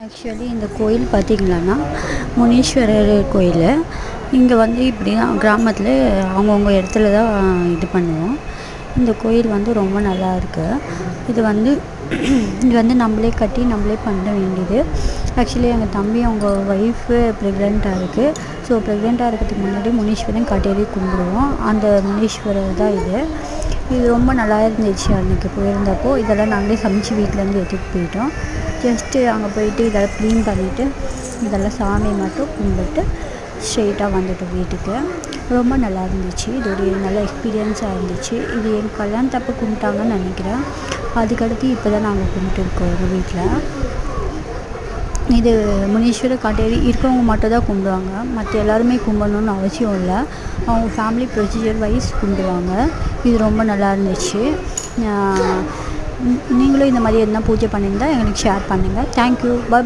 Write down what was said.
Actually இந்த கோயில் பார்த்திங்களான்னா முனீஸ்வரர் கோயில். இங்கே வந்து இப்படி தான் கிராமத்தில் அவங்கவுங்க இடத்துல தான் இது பண்ணுவோம். இந்த கோயில் வந்து ரொம்ப நல்லா இருக்குது. இது வந்து நம்மளே கட்டி நம்மளே பண்ண வேண்டியது. ஆக்சுவலி எங்கள் தம்பி அவங்க ஒய்ஃபு ப்ரெக்னெண்ட்டாக இருக்குது. ஸோ ப்ரெக்னெண்ட்டாக இருக்கிறதுக்கு முன்னாடி முனீஸ்வரன் காட்டேரி கும்பிடுவோம். அந்த முனீஸ்வரர் தான் இது ரொம்ப நல்லா இருந்துச்சு. அன்றைக்கி போயிருந்தப்போ இதெல்லாம் நாங்களே சமைச்சு வீட்டிலேருந்து எடுத்துகிட்டு போயிட்டோம். ஜஸ்ட்டு அங்கே போயிட்டு இதெல்லாம் க்ளீன் பண்ணிவிட்டு இதெல்லாம் சாமி மட்டும் கும்பிட்டு ஸ்ட்ரெயிட்டாக வந்துட்டோம் வீட்டுக்கு. ரொம்ப நல்லா இருந்துச்சு. இது ஒரு நல்ல எக்ஸ்பீரியன்ஸாக இருந்துச்சு. இது என் கல்யாணத்தப்போ கும்பிட்டாங்கன்னு நினைக்கிறேன். அதுக்கடுத்து இப்போ தான் நாங்கள் கும்பிட்டுருக்கோம் எங்கள் வீட்டில். இது முனீஸ்வரர் காட்டேரி இருக்கவங்க மட்டும் தான் கும்பிடுவாங்க. மற்ற எல்லாருமே கும்பிடணுன்னு அவசியம் இல்லை. அவங்க ஃபேமிலி ப்ரொசீஜர் வைஸ் கும்பிடுவாங்க. இது ரொம்ப நல்லா இருந்துச்சு. நீங்களும் இந்த மாதிரி எதுனா பூஜை பண்ணியிருந்தால் எங்களுக்கு ஷேர் பண்ணுங்கள். தேங்க்யூ. பாய்.